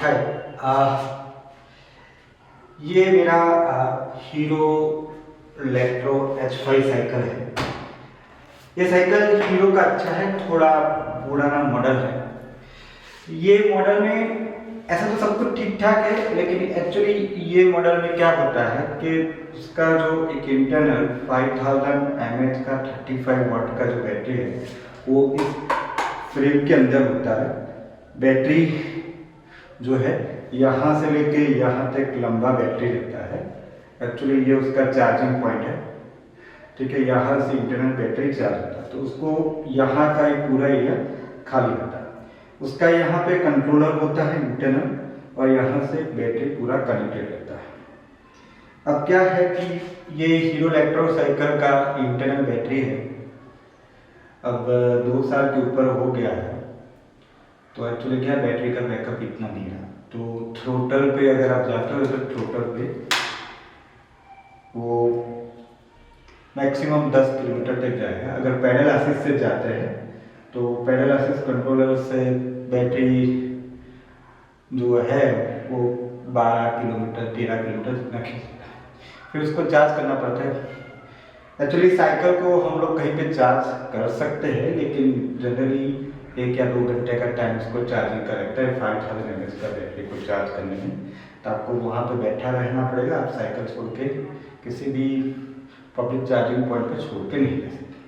हाय। ये मेरा hero electro H5 cycle है। ये साइकिल हीरो का अच्छा है, थोड़ा पुराना मॉडल है। ये मॉडल में ऐसा तो सब कुछ ठीक ठाक है, लेकिन एक्चुअली ये मॉडल में क्या होता है कि उसका जो एक इंटरनल 5000 mAh का 35 वाट का जो बैटरी है वो इस फ्रेम के अंदर होता है। बैटरी जो है यहाँ से लेके यहाँ तक लंबा बैटरी रहता है। एक्चुअली ये उसका चार्जिंग पॉइंट है, ठीक है। यहाँ से इंटरनल बैटरी चार्ज होता है, तो उसको यहाँ का एक पूरा एरिया खाली रहता है। उसका यहाँ पे कंट्रोलर होता है इंटरनल, और यहाँ से बैटरी पूरा कनेक्टेड रहता है। अब क्या है कि ये हीरो इलेक्ट्रो साइकिल का इंटरनल बैटरी है, अब 2 साल के ऊपर हो गया है। तो एक्चुअली क्या बैटरी का बैकअप इतना नहीं रहा। तो थ्रोटल पे अगर आप जाते हो तो थ्रोटल पे वो मैक्सिमम 10 किलोमीटर तक जाएगा। अगर पैडल असिस्ट से जाते हैं तो पैडल असिस्ट कंट्रोलर से बैटरी जो है वो 12 किलोमीटर 13 किलोमीटर जितना खींचता है, फिर उसको चार्ज करना पड़ता है। एक्चुअली साइकिल को हम लोग कहीं पे चार्ज कर सकते हैं, लेकिन जनरली 1 या 2 घंटे का टाइम इसको चार्जिंग का लगता है 5000 mAh का बैटरी को चार्ज करने में। तो आपको वहाँ पे बैठा रहना पड़ेगा, आप साइकिल छोड़ के किसी भी पब्लिक चार्जिंग पॉइंट पे छोड़ के नहीं जा सकते।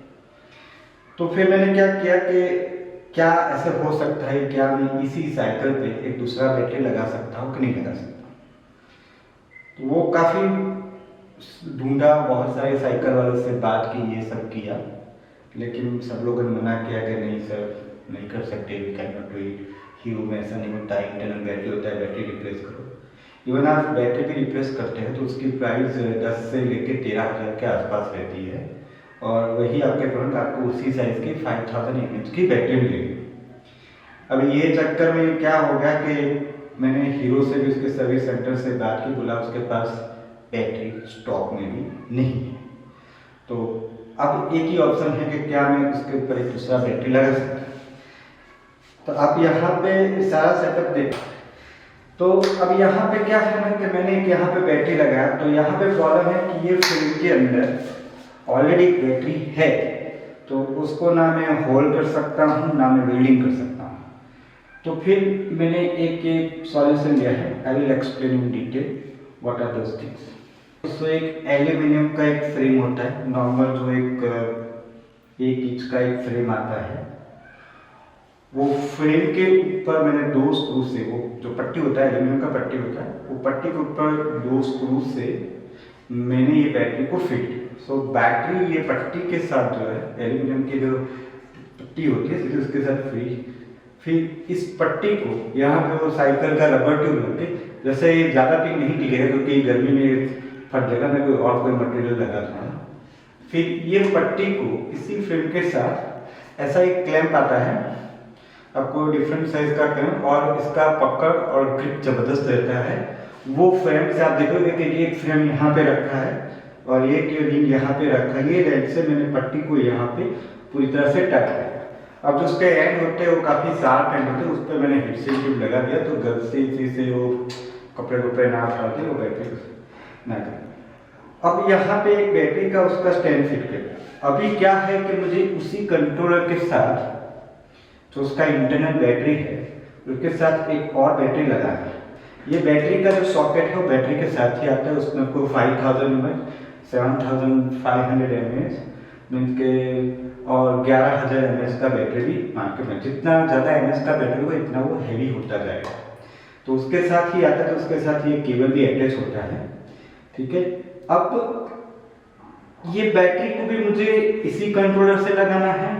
तो फिर मैंने क्या किया कि क्या ऐसे हो सकता है, क्या मैं इसी साइकिल पे एक दूसरा बैटरी लगा सकता हूँ कि नहीं लगा सकता। तो वो काफ़ी ढूंढा, बहुत सारे साइकिल वालों से बात की, ये सब किया, लेकिन सब लोगों ने मना किया कि नहीं सर नहीं कर सकते, we can not do it. Hero में ऐसा नहीं होता, इंटरनल बैटरी होता है, बैटरी रिप्लेस करो। इवन आप बैटरी भी रिप्लेस करते हैं तो उसकी प्राइस 10 से लेकर 13,000 के आसपास रहती है, और वही आपके तुरंत आपको उसी साइज की 5000 mAh की बैटरी मिलेगी। अब ये चक्कर में क्या हो गया कि मैंने हीरो से भी उसके सर्विस सेंटर से बात की, बोला उसके पास बैटरी स्टॉक में भी नहीं है। तो अब एक ही ऑप्शन है कि क्या मैं उसके ऊपर एक दूसरा बैटरी लगा सकता हूँ। तो आप यहाँ पे सारा सेटअप देखो। तो अब यहाँ पे क्या है ना कि मैंने एक यहाँ पे बैटरी लगाया, तो यहाँ पे प्रॉब्लम है कि ये फ्रेम के अंदर ऑलरेडी बैटरी है, तो उसको ना मैं होल्ड कर सकता हूँ ना मैं वेल्डिंग कर सकता हूँ। तो फिर मैंने एक सॉल्यूशन लिया है, I will explain in detail what are those things. तो एक एल्यूमिनियम का एक फ्रेम होता है, नॉर्मल जो एक इंच का एक फ्रेम आता है, वो फ्रेम के ऊपर मैंने 2 स्क्रू से, वो जो पट्टी होता है एल्यूमिनियम का पट्टी होता है, वो पट्टी के ऊपर 2 स्क्रू से मैंने ये बैटरी को फिट किया। सो बैटरी ये पट्टी के साथ जो है एल्यूमिनियम की जो पट्टी होती है उसके साथ फ्री। फिर इस पट्टी को यहाँ पे वो साइकिल का रबर ट्यूब होती है, जैसे ये ज़्यादा दिन नहीं टिकेगा क्योंकि गर्मी में फट जाएगा, मैं कोई मटेरियल लगा दूँगा। फिर ये पट्टी को इसी फ्रेम के साथ ऐसा एक क्लैंप आता है, आपको डिफरेंट साइज का क्लैंप, और इसका पकड़ और ग्रिप जबरदस्त रहता है। वो फ्रेम से आप देखोगे कि एक फ्रेम यहाँ पे रखा है और एक रिंग यहाँ पे रखा है। ये रेंच से मैंने पट्टी को यहाँ पे पूरी तरह से टाइट किया। अब जो उसके एंड होते हैं वो काफ़ी शार्प एंड होते हैं, उस पर मैंने हिटसिंग ट्यूब लगा दिया, तो गलती से वो कपड़े ना उठाते वो बैटरी ना करें। अब यहाँ पे एक बैटरी का उसका स्टैंड फिट किया। अभी क्या है कि मुझे उसी कंट्रोलर के साथ जो उसका इंटरनल बैटरी है उसके साथ एक और बैटरी लगाना है। ये बैटरी का जो सॉकेट है वो बैटरी के साथ ही आता है, उसमें आपको 5000 mAh 7500 mAh मीन्स के और 11000 mAh का बैटरी भी मार्केट में, जितना ज़्यादा mAh का बैटरी होगा इतना वो हैवी होता जाएगा। तो उसके साथ ही आता है, तो उसके साथ ये केबल भी अटैच होता है, ठीक है। अब ये बैटरी को भी मुझे इसी कंट्रोलर से लगाना है,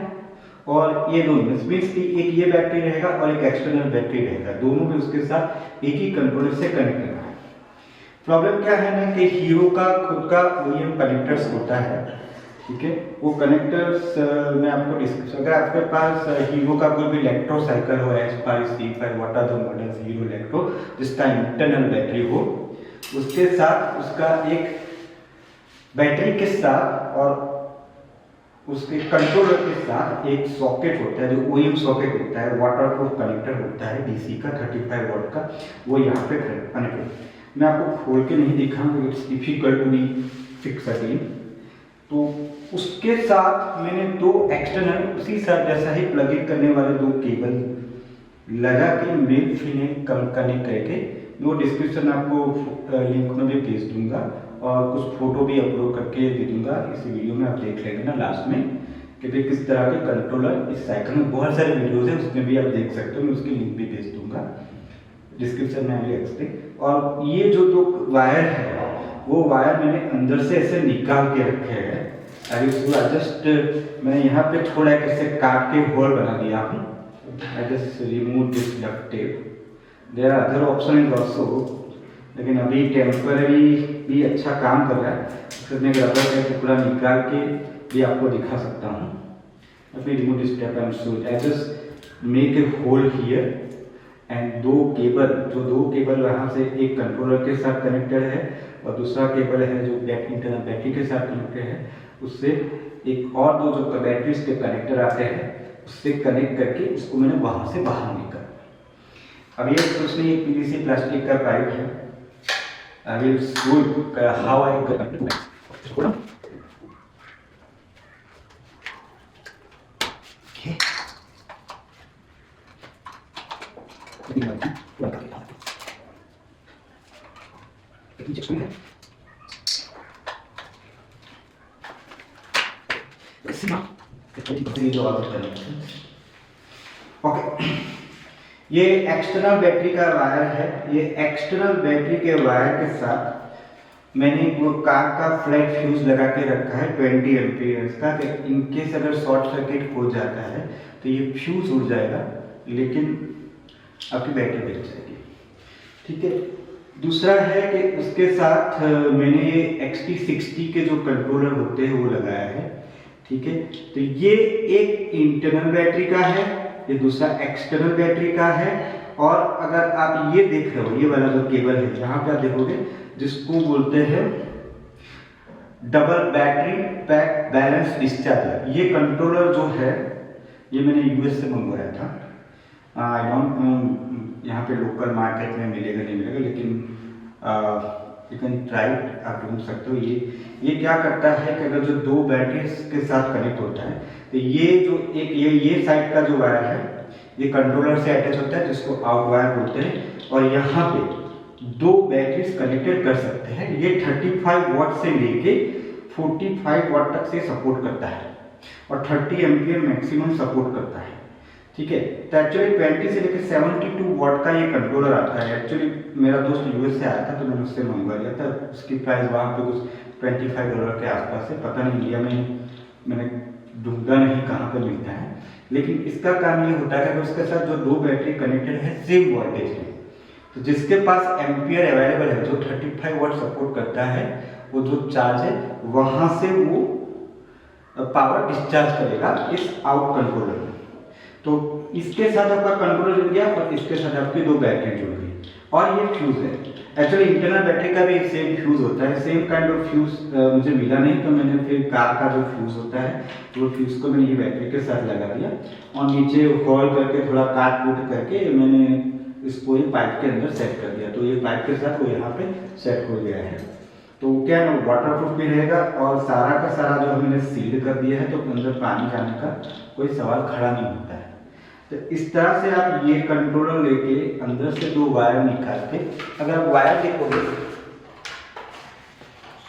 और ये दोनों मीन्स एक ये बैटरी रहेगा और एक एक्सटर्नल बैटरी रहेगा, दोनों भी उसके साथ एक ही कंट्रोलर से कनेक्ट करना है। प्रॉब्लम क्या है ना कि हीरो का खुद का OEM कनेक्टर्स होता है, ठीक है। वो कनेक्टर्स मैं आपको डिस्कस, अगर आपके पास हीरो का कोई भी इलेक्ट्रो साइकिल हो, H5 C5 what are the models Hero electro, जिसका इंटरनल बैटरी हो, उसके साथ उसका एक बैटरी के साथ और उसके कंट्रोलर के साथ एक सॉकेट होता है, जो ओएम सॉकेट होता है, वाटरप्रूफ कनेक्टर होता है डीसी का 35 वॉट का, वो यहाँ पे कनेक्ट है। मैं आपको खोल के नहीं दिखाऊंगा, it's difficult to be fix again. तो उसके साथ मैंने दो एक्सटर्नल उसी साथ जैसा ही प्लग इन करने वाले दो केबल लगा के मेल फीमेल कनेक्ट करके, वो डिस्क्रिप्शन आपको लिंक में भी भेज दूंगा और कुछ फोटो भी अपलोड करके दे दूंगा। इस वीडियो में आप देख लेंगे ना लास्ट में कि भाई किस तरह के कंट्रोलर इस साइकिल में, बहुत सारे वीडियोस हैं उसमें भी आप देख सकते हो, मैं उसकी लिंक भी भेज दूंगा डिस्क्रिप्शन में आगे एक्सप्लेन। और ये जो दो वायर है वो वायर मैंने अंदर से ऐसे निकाल के रखे हैं। जस्ट मैंने यहाँ पे थोड़ा ऐसे काट के होल बना दिया हूँ। I just remove this duct tape. There are other options also, लेकिन अभी टेम्पररी भी अच्छा काम कर रहा है। फिर मैं रबर का टुकड़ा निकाल के भी आपको दिखा सकता हूँ। Let me remove this tape and show. I just make a hole here and दो केबल वहाँ से एक कंट्रोलर के साथ कनेक्टेड है और दूसरा केबल है जो बैटरी के साथ कनेक्टेड है, उससे एक और दो जो बैटरी के कनेक्टर आते हैं उससे कनेक्ट करके उसको मैंने वहां से बाहर निकाला। अब ये कुछ नहीं, एक पीवीसी प्लास्टिक का पाइप है। I will show how I okay, ये एक्सटर्नल बैटरी का वायर है। ये एक्सटर्नल बैटरी के वायर के साथ मैंने वो कार का फ्लैट फ्यूज लगा के रखा है 20 एम्पियर्स का, कि इनकेस अगर शॉर्ट सर्किट हो जाता है तो ये फ्यूज उड़ जाएगा लेकिन आपकी बैटरी बच जाएगी। ठीक है, दूसरा है कि उसके साथ मैंने ये XT60 के जो कंट्रोलर होते हैं वो लगाया है। ठीक है, तो ये एक इंटरनल बैटरी का है, ये दूसरा एक्सटर्नल बैटरी का है। और अगर आप ये देख रहे हो, ये वाला जो केबल है जहां पे आप देखोगे जिसको बोलते हैं डबल बैटरी पैक बैलेंस डिस्चार्जर, ये कंट्रोलर जो है ये मैंने यूएस से मंगवाया था। आई डोंट नो यहाँ पे लोकल मार्केट में मिलेगा नहीं मिलेगा, लेकिन यू कैन ट्राई, आप ढूंढ सकते हो। ये क्या करता है कि अगर जो दो बैटरीज के साथ कनेक्ट होता है तो ये जो एक ये साइड का जो वायर है ये कंट्रोलर से अटैच होता है जिसको आउट वायर बोलते हैं, और यहाँ पे दो बैटरीज कनेक्टेड कर सकते हैं। ये 35 वॉट से लेके 45 वॉट तक से सपोर्ट करता है और 30 एम्पियर मैक्सिमम सपोर्ट करता है। ठीक है, तो एक्चुअली 20 से लेकर 72 वॉट का ये कंट्रोलर आता है। एक्चुअली मेरा दोस्त यूएस से आया था तो मैंने उससे मंगवा लिया था। उसकी प्राइस वहाँ पे कुछ $25 के आसपास है, पता नहीं इंडिया में मैंने ढूंढा नहीं कहाँ पे मिलता है। लेकिन इसका काम ये होता है कि उसके साथ जो दो बैटरी कनेक्टेड है सेम वोल्टेज में, तो जिसके पास एम्पियर अवेलेबल है जो 35 वॉट सपोर्ट करता है, वो जो चार्ज है वहाँ से वो पावर डिस्चार्ज करेगा इस आउट कंट्रोलर में। तो इसके साथ आपका कंट्रोलर जुड़ गया और इसके साथ आपकी दो बैटरी जुड़ गई, और ये फ्यूज है। एक्चुअली इंटरनल बैटरी का भी सेम फ्यूज होता है, सेम काइंड ऑफ फ्यूज मुझे मिला नहीं, तो मैंने फिर कार का जो फ्यूज होता है वो फ्यूज को मैंने ये बैटरी के साथ लगा दिया और नीचे होल करके थोड़ा काट कूट करके मैंने इसको ये पाइप के अंदर सेट कर दिया। तो ये पाइप के साथ वो यहाँ पे सेट हो गया है। तो क्या है, वाटरप्रूफ भी रहेगा और सारा का सारा जो मैंने सील्ड कर दिया है, तो अंदर पानी जाने का कोई सवाल खड़ा नहीं होता है। तो इस तरह से आप ये कंट्रोलर लेके अंदर से दो वायर निकाल के, अगर आप वायर देखोगे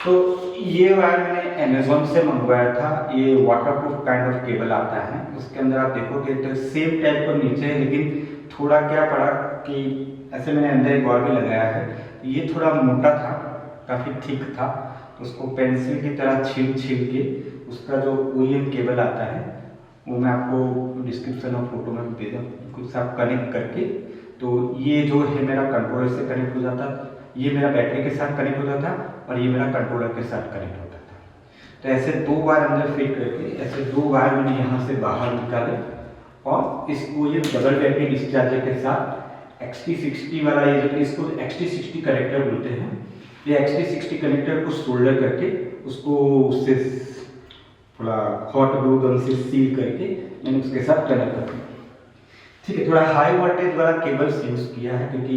तो ये वायर मैंने अमेज़न से मंगवाया था। ये वाटरप्रूफ काइंड ऑफ केबल आता है, उसके अंदर आप देखोगे तो सेम टाइप का नीचे है, लेकिन थोड़ा क्या पड़ा कि ऐसे मैंने अंदर एक और भी लगाया है, ये थोड़ा मोटा था, काफ़ी थिक था, तो उसको पेंसिल की तरह छील के उसका जो ओईएम केबल आता है वो मैं आपको डिस्क्रिप्शन और फोटो में दे दूँ, कुछ सब कनेक्ट करके। तो ये जो है मेरा कंट्रोलर से कनेक्ट हो जाता, ये मेरा बैटरी के साथ कनेक्ट हो जाता और ये मेरा कंट्रोलर के साथ कनेक्ट होता था। तो ऐसे दो वायर अंदर फिट करके ऐसे दो वायर मैंने यहाँ से बाहर निकाले और इसको ये डबल बैटरी डिस्चार्जर के साथ XT60 वाला, ये जो इसको XT60 कनेक्टर बोलते हैं, ये XT60 कनेक्टर को सोल्डर करके उसको उससे थोड़ा हॉट ग्लू गन से सील करके मैंने उसके साथ कनेक्ट कर दिया। ठीक है, थोड़ा हाई वोल्टेज वाला केबल्स यूज़ किया है क्योंकि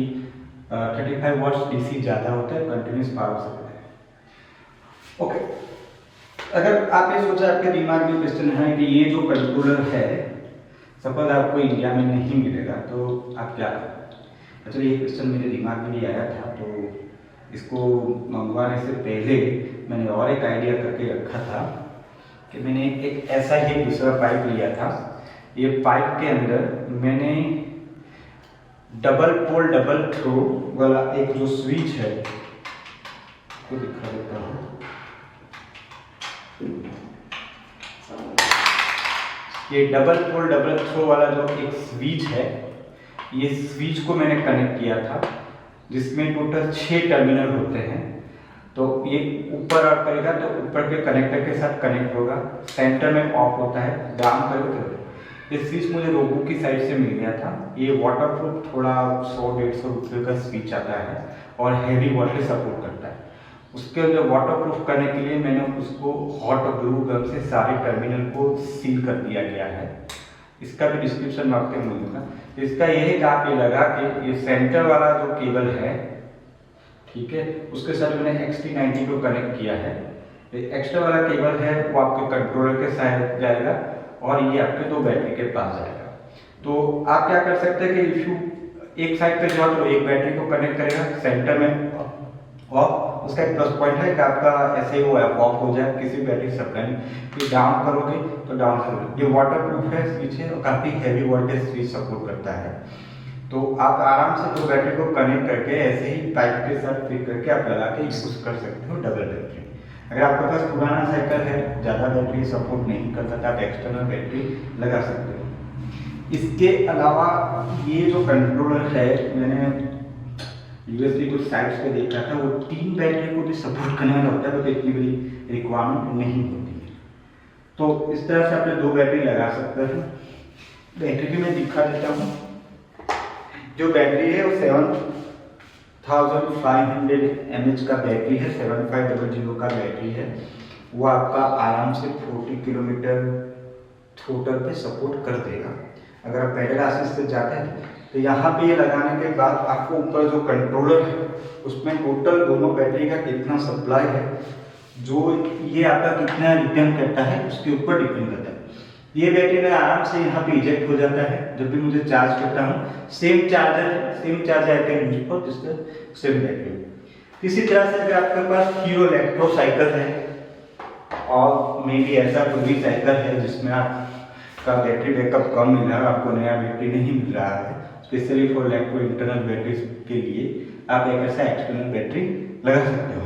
35 वाट्स डीसी ज़्यादा होता है, कंटिन्यूस पावर सप्लाई है। ओके, अगर आपने सोचा, आपके दिमाग में क्वेश्चन है कि ये जो कंट्रोलर है सपोज आपको इंडिया में नहीं मिलेगा तो आप क्या करें। अच्छा, ये क्वेश्चन मेरे दिमाग में भी आया था, तो इसको मंगवाने से पहले मैंने और एक आइडिया करके रखा था कि मैंने एक ऐसा ही दूसरा पाइप लिया था। ये पाइप के अंदर मैंने डबल पोल डबल थ्रो वाला एक जो स्विच है वो दिखा देता हूँ। ये डबल पोल डबल थ्रो वाला जो एक स्विच है, ये स्विच को मैंने कनेक्ट किया था, जिसमें टोटल 6 टर्मिनल होते हैं। तो ये ऊपर और करेगा तो ऊपर के कनेक्टर के साथ कनेक्ट होगा, सेंटर में ऑफ होता है, डाउन करेगा तो ये स्विच मुझे रोबो की साइड से मिल गया था। ये वाटरप्रूफ, थोड़ा 100-150 रुपये का स्विच आता है और हैवी वोल्टेज सपोर्ट करता है। उसके अंदर वाटरप्रूफ करने के लिए मैंने उसको हॉट ग्लू गन से सारे टर्मिनल को सील कर दिया गया है। इसका भी डिस्क्रिप्शन में आपको मिल दूंगा। इसका ये है कि आप ये लगा के ये सेंटर वाला जो केबल है, ठीक है, उसके साथ मैंने XT90 को कनेक्ट किया है। ये एक्स्ट्रा वाला केबल है वो आपके कंट्रोलर के साथ जाएगा और ये आपके 2 बैटरी के पास जाएगा। तो आप क्या कर सकते हैं कि इफ यू एक साइड पे जाओ तो एक बैटरी को कनेक्ट करेगा सेंटर में ऑफ। उसका एक प्लस पॉइंट है कि आपका ऐसे वो ऑफ हो जाए, किसी बैटरी सप्लाई फिर डाउन करोगे तो डाउन करोगे। ये वाटरप्रूफ है स्विच है और काफ़ी हैवी वोल्टेज स्विच सपोर्ट करता है। तो आप आराम से 2 बैटरी को कनेक्ट करके ऐसे ही पाइप के साथ फिट करके आप लगा के यूज कर सकते हो डबल बैटरी। अगर आपके पास पुराना साइकिल है, ज़्यादा बैटरी सपोर्ट नहीं करता तो आप एक्सटर्नल बैटरी लगा सकते हो। इसके अलावा ये जो कंट्रोलर है, मैंने यूएसबी कुछ साइट्स पे देखा था, वो 3 बैटरी को भी सपोर्ट करने वाला होता है, तो इतनी बड़ी रिक्वायरमेंट नहीं होती है। तो इस तरह से आपने 2 बैटरी लगा सकते हैं। बैटरी भी मैं दिखा देता हूँ। जो बैटरी है वो 7500 mAh का बैटरी है, 7500 का बैटरी है। वो आपका आराम से 40 किलोमीटर थ्रोटल पे सपोर्ट कर देगा। अगर आप पैडल असिस्ट से जाते हैं तो यहाँ पे ये लगाने के बाद आपको ऊपर जो कंट्रोलर है उसमें टोटल दोनों बैटरी का कितना सप्लाई है, जो ये आपका कितना रिटर्न करता है उसके ऊपर डिपेंड करता है। ये बैटरी मेरा आराम से यहाँ पे इजेक्ट हो जाता है जब भी मुझे चार्ज करता हूँ। Same charger I can use for this same battery. इसी तरह से अगर आपके पास हीरो इलेक्ट्रो साइकिल है और मे बी ऐसा कोई भी साइकिल है जिसमें आपका बैटरी बैकअप कम मिल रहा है, आपको नया बैटरी नहीं मिल रहा है, specially for electro internal batteries के लिए आप एक ऐसा एक्सटर्नल बैटरी लगा सकते हो।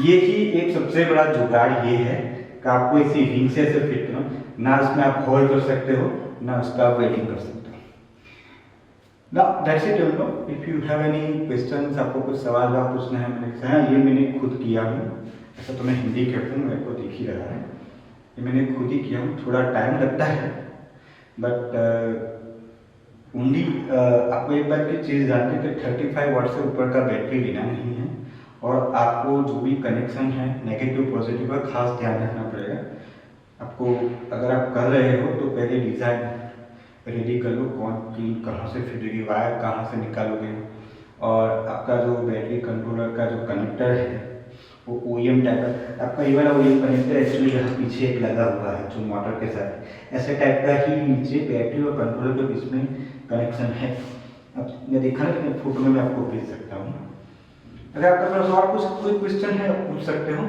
ये ही एक सबसे बड़ा जुगाड़ ये है कि आपको इसी रिंग से फिट करो, ना उसमें आप होल्ड कर सकते हो ना उस पर आप वेटिंग कर सकते हो। Now that's it, you know. If you have any questions, आपको कुछ सवाल जवाब पूछना है, मैंने कहा ये मैंने खुद किया हूँ। ऐसा तो मैं हिंदी कहता हूँ, मेरे को दिख ही रहा है, ये मैंने खुद ही किया हूँ। थोड़ा टाइम लगता है बट ओनली आपको एक बार की चीज़ जानते हैं कि 35 वाट से ऊपर का बैटरी लेना नहीं है और आपको जो भी कनेक्शन है नेगेटिव पॉजिटिव का खास ध्यान रखना पड़ेगा। आपको अगर आप कर रहे हो तो पहले डिज़ाइन रेडी कर लो, कौन पिन कहाँ से फिटेगी, वायर कहाँ से निकालोगे, और आपका जो बैटरी कंट्रोलर का जो कनेक्टर है वो OEM टाइप का, आपका ये वाला OEM कनेक्टर एक्चुअली यहाँ पीछे एक लगा हुआ है जो मोटर के साथ, ऐसे टाइप का ही नीचे बैटरी और कंट्रोलर के बीच में कनेक्शन है। अब मैं देखा ना फोटो में मैं आपको भेज सकता हूँ। अगर आपके पास और कुछ कोई क्वेश्चन है आप पूछ सकते हो।